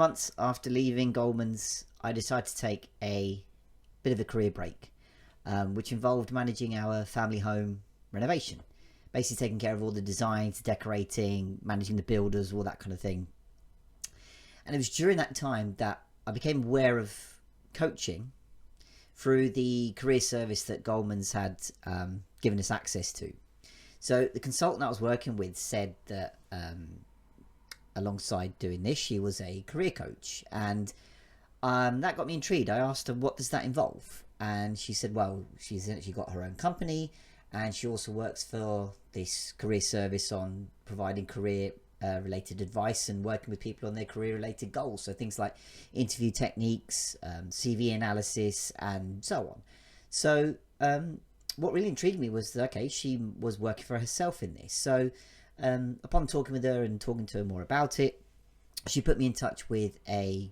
months after leaving Goldman's, I decided to take a bit of a career break, which involved managing our family home renovation. Basically taking care of all the designs, decorating, managing the builders, all that kind of thing. And it was during that time that I became aware of coaching through the career service that Goldman's had given us access to. So the consultant I was working with said that alongside doing this, she was a career coach. And that got me intrigued. I asked her, what does that involve? And she said, well, she's actually got her own company, and she also works for this career service on providing career related advice and working with people on their career related goals. So things like interview techniques, CV analysis, and so on. So what really intrigued me was that, okay, she was working for herself in this. So upon talking with her and talking to her more about it, she put me in touch with a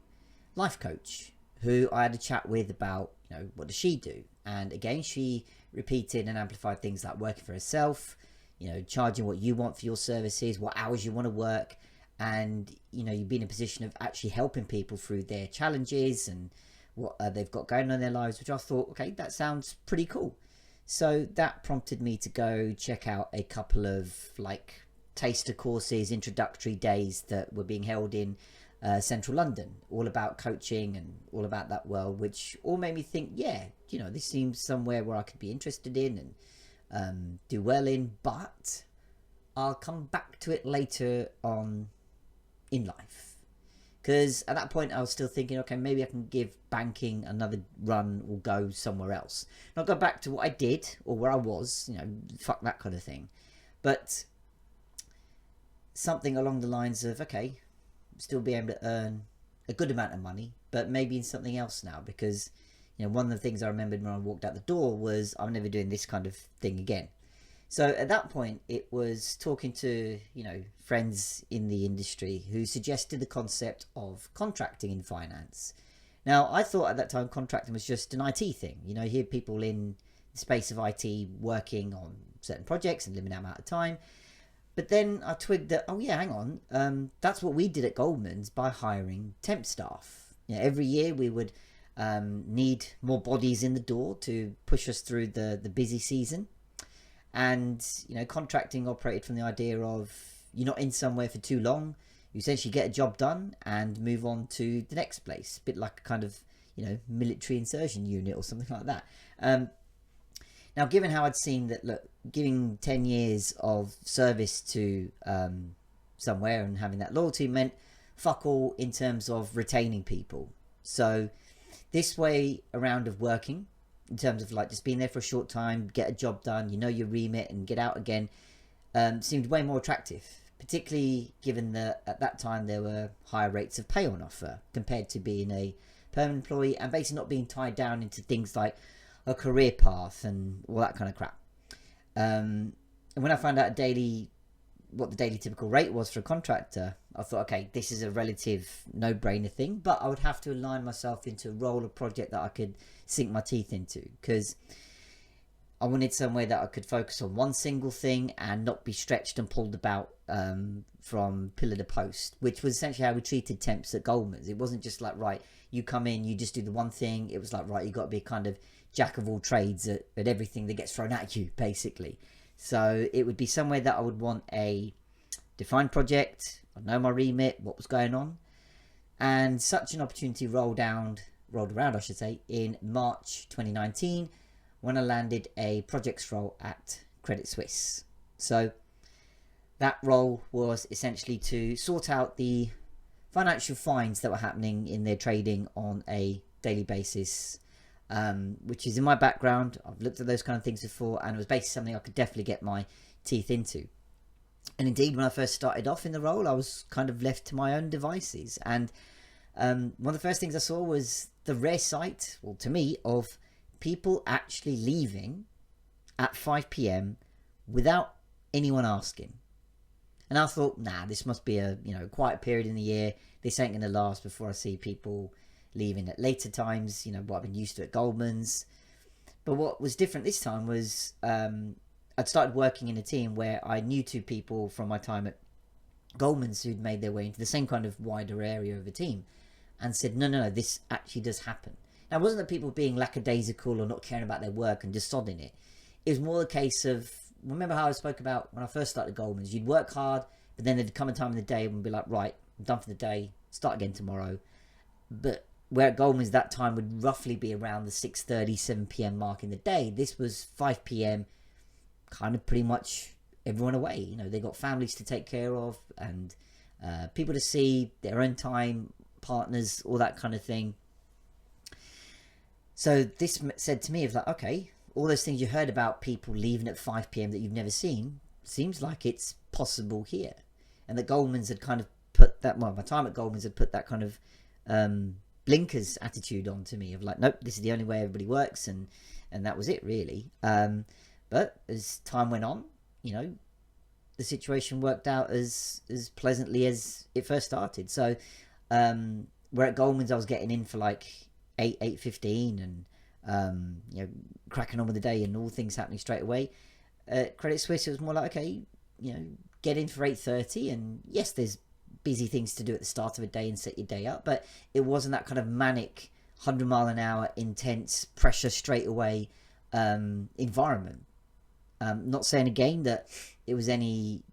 life coach who I had a chat with about, what does she do? And again, she repeated and amplified things like working for herself, charging what you want for your services, what hours you want to work, and you'd be in a position of actually helping people through their challenges and what they've got going on in their lives, which I thought, okay, that sounds pretty cool. So that prompted me to go check out a couple of taster courses, introductory days that were being held in central London, all about coaching and all about that world, which all made me think, this seems somewhere where I could be interested in and do well in, but I'll come back to it later on in life. Because at that point I was still thinking, okay, maybe I can give banking another run or go somewhere else. Not go back to what I did or where I was, fuck that kind of thing. But something along the lines of, okay, still be able to earn a good amount of money, but maybe in something else now. Because, one of the things I remembered when I walked out the door was I'm never doing this kind of thing again. So at that point, it was talking to, friends in the industry who suggested the concept of contracting in finance. Now, I thought at that time contracting was just an IT thing. You hear people in the space of IT working on certain projects and limited amount of time. But then I twigged that, oh yeah, hang on, that's what we did at Goldman's by hiring temp staff. Every year we would need more bodies in the door to push us through the busy season. And, contracting operated from the idea of you're not in somewhere for too long. You essentially get a job done and move on to the next place. A bit like a kind of, military insertion unit or something like that. Now, given how I'd seen that, look, giving 10 years of service to somewhere and having that loyalty meant fuck all in terms of retaining people. So this way around of working, in terms of just being there for a short time, get a job done, your remit and get out again, seemed way more attractive, particularly given that at that time there were higher rates of pay on offer compared to being a permanent employee and basically not being tied down into things like a career path and all that kind of crap. And when I found out what the daily typical rate was for a contractor, I thought, okay, this is a relative no-brainer thing, but I would have to align myself into a role or project that I could sink my teeth into, because I wanted somewhere that I could focus on one single thing and not be stretched and pulled about from pillar to post, which was essentially how we treated temps at Goldman's. It wasn't just right, you come in, you just do the one thing. It was right, you got to be kind of jack of all trades at everything that gets thrown at you, basically. So it would be somewhere that I would want a defined project. I know my remit, what was going on, and such an opportunity rolled around, in March 2019 when I landed a projects role at Credit Suisse. So that role was essentially to sort out the financial fines that were happening in their trading on a daily basis, which is in my background. I've looked at those kind of things before, and it was basically something I could definitely get my teeth into. And indeed, when I first started off in the role, I was kind of left to my own devices. And one of the first things I saw was the rare sight, well, to me, of people actually leaving at 5 p.m. without anyone asking. And I thought, nah, this must be a quiet period in the year. This ain't going to last before I see people leaving at later times, what I've been used to at Goldman's. But what was different this time was I'd started working in a team where I knew two people from my time at Goldman's who'd made their way into the same kind of wider area of a team. and said, no, this actually does happen. Now, it wasn't that people were being lackadaisical or not caring about their work and just sodding it. It was more the case of, remember how I spoke about when I first started Goldman's, you'd work hard, but then there'd come a time in the day and be like, right, I'm done for the day, start again tomorrow. But where at Goldman's that time would roughly be around the 6:30, 7 p.m. mark in the day, this was 5 p.m, kind of pretty much everyone away. You know, they got families to take care of and people to see, their own time, partners, all that kind of thing. So this said to me, it was like, okay, all those things you heard about people leaving at 5 p.m. that you've never seen, seems like it's possible here. And that Goldman's had kind of put that, well, my time at Goldman's had put that kind of blinkers attitude on to me of like, nope, this is the only way everybody works, and that was it really. But as time went on, you know, the situation worked out as pleasantly as it first started. So where at Goldman's I was getting in for like 8:15 and you know, cracking on with the day and all things happening straight away. At Credit Suisse it was more like, okay, you know, get in for 8:30, and yes, there's busy things to do at the start of a day and set your day up, but it wasn't that kind of manic 100-mile-an-hour intense pressure straight away environment. Not saying again that it was any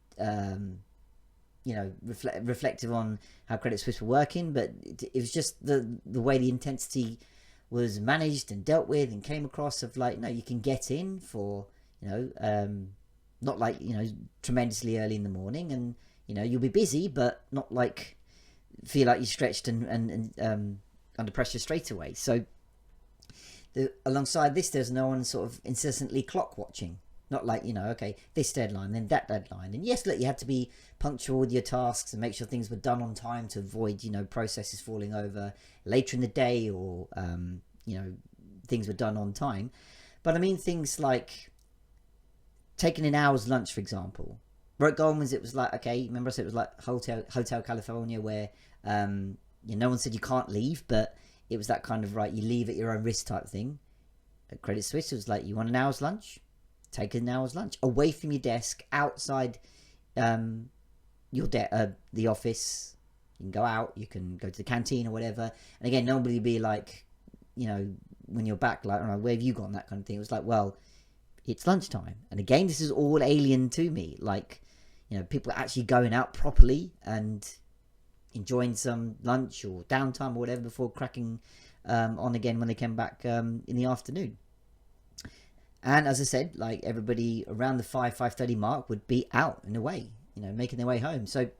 you know, reflective on how Credit Suisse were working, but it was just the way the intensity was managed and dealt with and came across of like, no, you can get in for, you know, not like, you know, tremendously early in the morning, and you know, you'll be busy, but not like feel like you're stretched and under pressure straight away. So alongside this, there's no one sort of incessantly clock watching. Not like, you know, okay, this deadline, then that deadline. And yes, look, you had to be punctual with your tasks and make sure things were done on time to avoid, you know, processes falling over later in the day, or, you know, things were done on time. But I mean, things like taking an hour's lunch, for example. Where at Goldman's, it was like, okay, remember I said it was like Hotel California, where you know, no one said you can't leave, but it was that kind of, right, you leave at your own risk type thing. At Credit Suisse, it was like, you want an hour's lunch? Take an hour's lunch away from your desk, outside your the office. You can go out, you can go to the canteen or whatever. And again, nobody be like, you know, when you're back, like, all right, where have you gone, that kind of thing. It was like, well, it's lunchtime. And again, this is all alien to me. Like, you know, people actually going out properly and enjoying some lunch or downtime or whatever before cracking on again when they came back in the afternoon. And as I said, like, everybody around the 5:30 mark would be out and away, you know, making their way home. So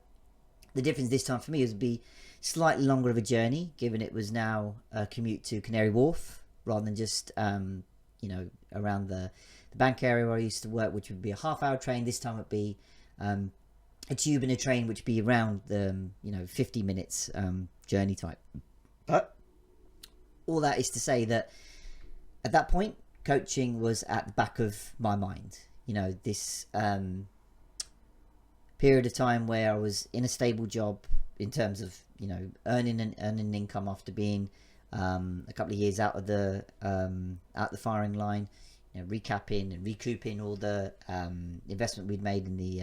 the difference this time for me was to be slightly longer of a journey, given it was now a commute to Canary Wharf rather than just, you know, around the bank area where I used to work, which would be a half-hour train. This time it would be a tube and a train, which would be around the, you know, 50 minutes journey type. But all that is to say that at that point, coaching was at the back of my mind. You know, this period of time where I was in a stable job in terms of, you know, earning an income after being a couple of years out the firing line, you know, recapping and recouping all the investment we'd made in the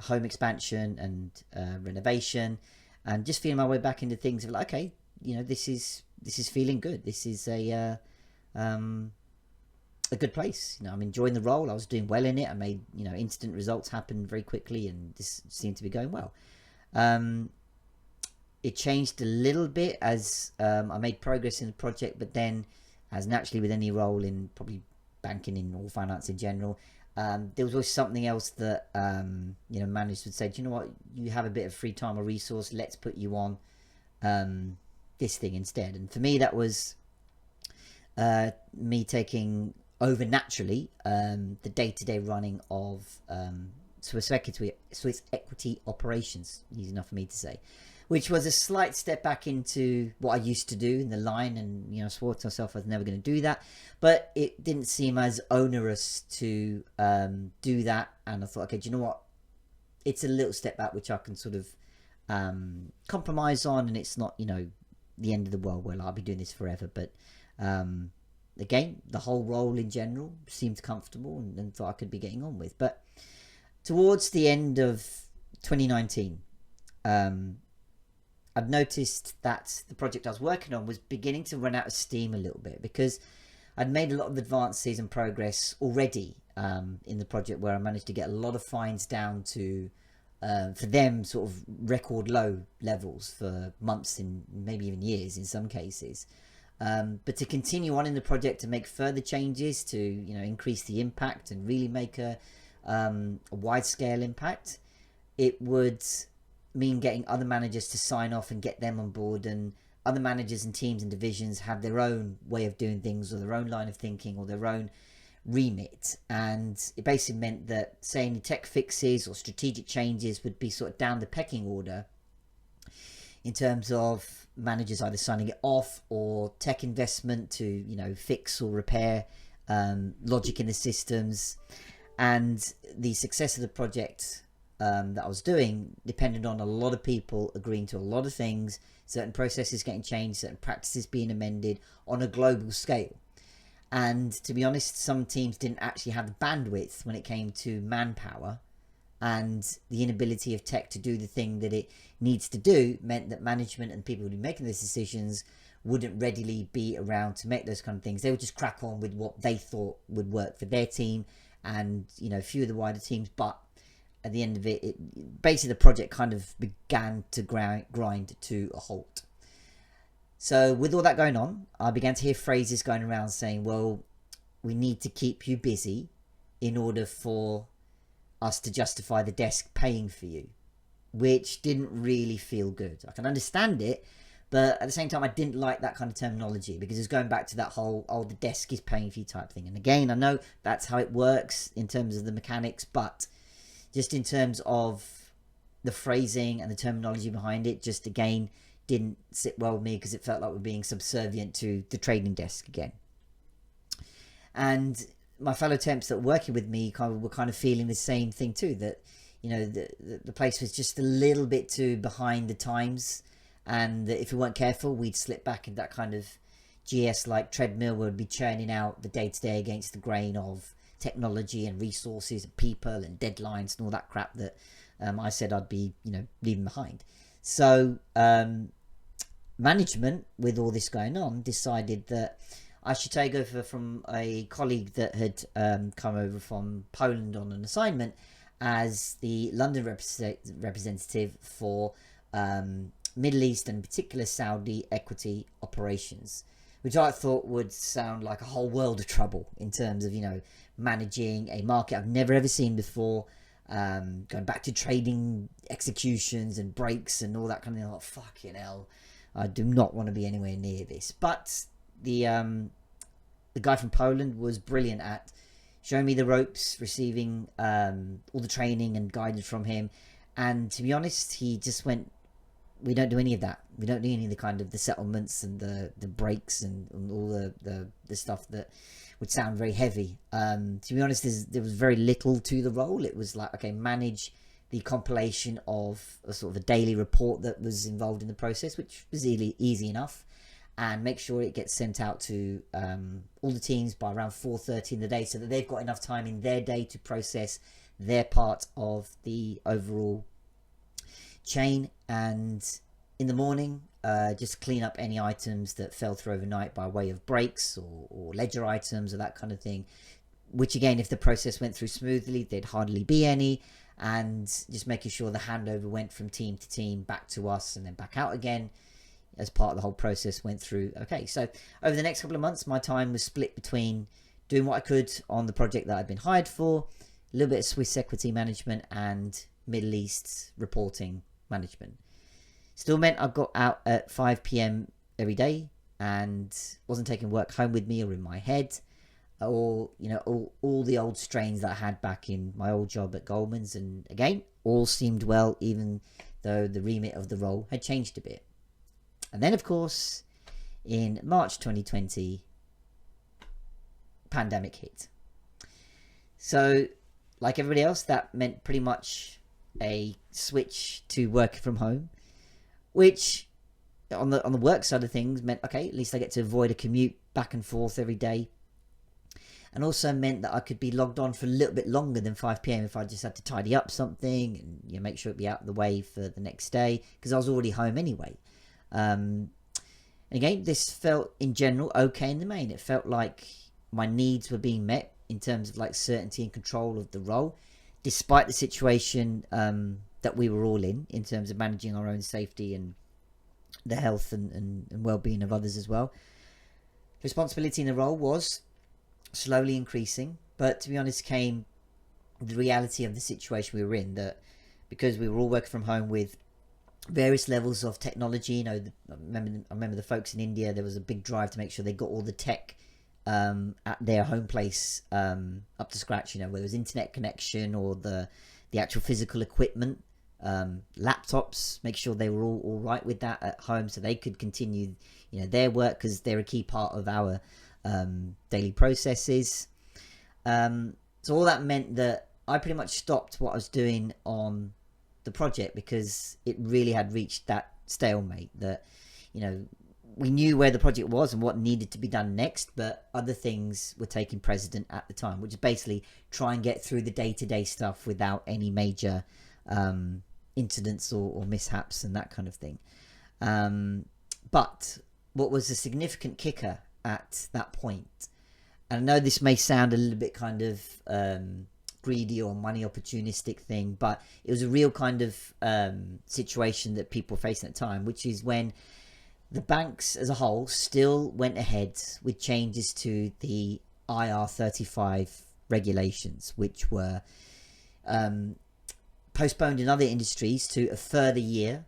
home expansion and renovation, and just feeling my way back into things of like, okay, you know, this is feeling good. This is a good place. You know, I'm enjoying the role. I was doing well in it. I made, you know, instant results happen very quickly, and this seemed to be going well. It changed a little bit as I made progress in the project, but then, as naturally with any role in probably banking in or finance in general, there was always something else that you know, managers would say, do you know what, you have a bit of free time or resource, let's put you on this thing instead. And for me, that was me taking over naturally the day-to-day running of Swiss equity operations, easy enough for me to say, which was a slight step back into what I used to do in the line, and, you know, I swore to myself I was never going to do that, but it didn't seem as onerous to do that, and I thought, okay, do you know what, it's a little step back which I can sort of compromise on, and it's not, you know, the end of the world where I'll be doing this forever. But again, the whole role in general seemed comfortable, and thought I could be getting on with. But towards the end of 2019, I'd noticed that the project I was working on was beginning to run out of steam a little bit, because I'd made a lot of advances and progress already in the project, where I managed to get a lot of fines down to, for them, sort of record low levels for months and maybe even years in some cases. But to continue on in the project, to make further changes to, increase the impact and really make a wide scale impact, it would mean getting other managers to sign off and get them on board, and other managers and teams and divisions have their own way of doing things, or their own line of thinking, or their own remit. And it basically meant that, say, any tech fixes or strategic changes would be sort of down the pecking order in terms of managers either signing it off, or tech investment to fix or repair logic in the systems. And the success of the project that I was doing depended on a lot of people agreeing to a lot of things, certain processes getting changed, certain practices being amended on a global scale. And to be honest, some teams didn't actually have the bandwidth when it came to manpower, and the inability of tech to do the thing that it needs to do meant that management and people who were making those decisions wouldn't readily be around to make those kind of things. They would just crack on with what they thought would work for their team and a few of the wider teams. But at the end of it, basically the project kind of began to grind to a halt. So with all that going on, I began to hear phrases going around saying, well, we need to keep you busy in order for us to justify the desk paying for you, which didn't really feel good. I can understand it, but at the same time, I didn't like that kind of terminology, because it's going back to that whole, the desk is paying for you type thing. And again, I know that's how it works in terms of the mechanics, but just in terms of the phrasing and the terminology behind it, just again, didn't sit well with me, because it felt like we're being subservient to the trading desk again. And my fellow temps that were working with me were kind of feeling the same thing too, that the place was just a little bit too behind the times, and that if we weren't careful, we'd slip back into that kind of GS-like treadmill where we'd be churning out the day-to-day against the grain of technology and resources and people and deadlines and all that crap that I said I'd be leaving behind. So management, with all this going on, decided that I should take over from a colleague that had come over from Poland on an assignment as the London representative for Middle East and in particular Saudi equity operations, which I thought would sound like a whole world of trouble in terms of managing a market I've never ever seen before, going back to trading executions and breaks and all that kind of thing. Like, fucking hell, I do not want to be anywhere near this. But the guy from Poland was brilliant at showing me the ropes, receiving all the training and guidance from him. And to be honest, he just went, we don't do any of that. We don't do any of the kind of the settlements and the breaks and all the stuff that would sound very heavy. To be honest, there was very little to the role. It was like, okay, manage the compilation of a sort of a daily report that was involved in the process, which was easy enough, and make sure it gets sent out to all the teams by around 4:30 in the day, so that they've got enough time in their day to process their part of the overall chain. And in the morning, just clean up any items that fell through overnight by way of breaks or ledger items or that kind of thing, which again, if the process went through smoothly, there'd hardly be any. And just making sure the handover went from team to team back to us and then back out again as part of the whole process went through. Okay, so over the next couple of months, my time was split between doing what I could on the project that I'd been hired for, a little bit of Swiss equity management, and Middle East reporting management. Still meant I got out at 5 p.m. every day and wasn't taking work home with me or in my head, or all the old strains that I had back in my old job at Goldman's. And again, all seemed well, even though the remit of the role had changed a bit. And then, of course, in March 2020, pandemic hit. So, like everybody else, that meant pretty much a switch to working from home, which on the work side of things meant, okay, at least I get to avoid a commute back and forth every day. and also meant that I could be logged on for a little bit longer than 5 p.m. if I just had to tidy up something and make sure it'd be out of the way for the next day, because I was already home anyway. And again, this felt in general okay in the main. It felt like my needs were being met in terms of like certainty and control of the role, despite the situation that we were all in terms of managing our own safety and the health and well-being of others as well. Responsibility in the role was slowly increasing, but to be honest came the reality of the situation we were in, that because we were all working from home with various levels of technology, I remember the folks in India, there was a big drive to make sure they got all the tech at their home place up to scratch, whether it was internet connection or the actual physical equipment, laptops, make sure they were all right with that at home so they could continue their work, because they're a key part of our daily processes. So all that meant that I pretty much stopped what I was doing on the project, because it really had reached that stalemate that we knew where the project was and what needed to be done next, but other things were taking precedent at the time, which is basically try and get through the day-to-day stuff without any major incidents or mishaps and that kind of thing. But what was a significant kicker at that point, and I know this may sound a little bit kind of greedy or money opportunistic thing, but it was a real kind of situation that people were facing at the time, which is when the banks as a whole still went ahead with changes to the IR35 regulations, which were postponed in other industries to a further year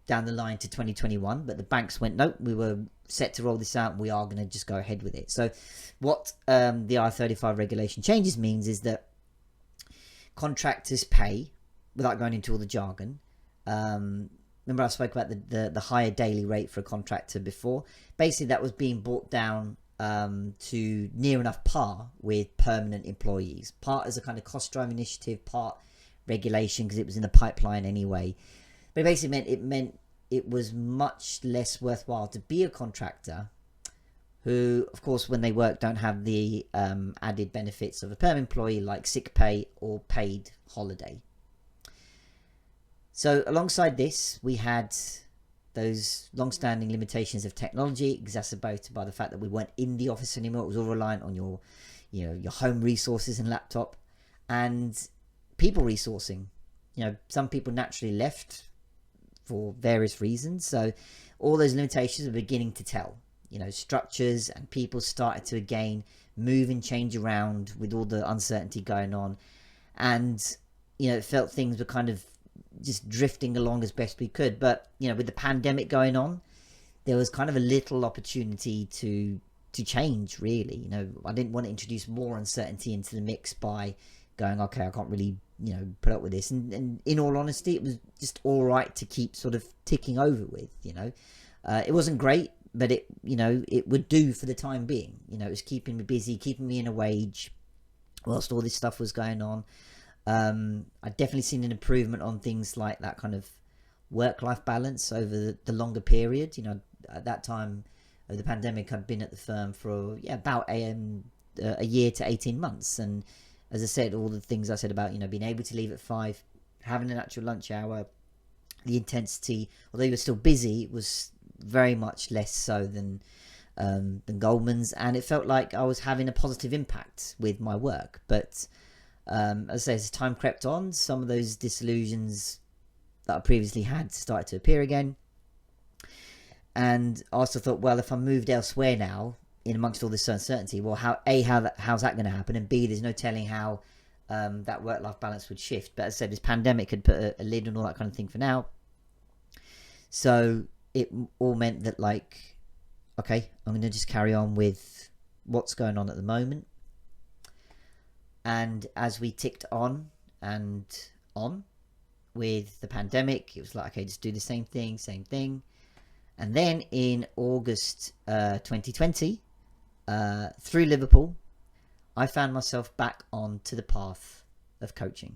down the line to 2021, but the banks went, nope, we were set to roll this out and we are going to just go ahead with it. So what the IR35 regulation changes means is that contractors pay, without going into all the jargon, remember I spoke about the higher daily rate for a contractor before. Basically that was being brought down to near enough par with permanent employees. Part as a kind of cost drive initiative, part regulation because it was in the pipeline anyway. But it basically meant it was much less worthwhile to be a contractor who, of course, when they work don't have the added benefits of a permanent employee like sick pay or paid holiday. So alongside this, we had those long-standing limitations of technology exacerbated by the fact that we weren't in the office anymore. It was all reliant on your home resources and laptop, and people resourcing. Some people naturally left for various reasons, so all those limitations are beginning to tell. Structures and people started to again move and change around with all the uncertainty going on, and it felt things were kind of just drifting along as best we could. But with the pandemic going on, there was kind of a little opportunity to change, really. I didn't want to introduce more uncertainty into the mix by going, okay, I can't really put up with this, and in all honesty it was just all right to keep sort of ticking over with. It wasn't great, but it would do for the time being. It was keeping me busy, keeping me in a wage whilst all this stuff was going on. I'd definitely seen an improvement on things like that kind of work-life balance over the longer period. At that time of the pandemic, I'd been at the firm for about a year to 18 months. And as I said, all the things I said about, being able to leave at 5, having an actual lunch hour, the intensity, although you were still busy, was very much less so than Goldman's. And it felt like I was having a positive impact with my work. But as I say, as time crept on, some of those disillusions that I previously had started to appear again. And I also thought, well, if I moved elsewhere now, in amongst all this uncertainty, well, how's that going to happen? And B, there's no telling how that work-life balance would shift. But as I said, this pandemic had put a lid on all that kind of thing for now. So it all meant that, like, okay, I'm going to just carry on with what's going on at the moment. And as we ticked on and on with the pandemic, it was like, okay, just do the same thing. And then in August 2020, through Liverpool, I found myself back onto the path of coaching.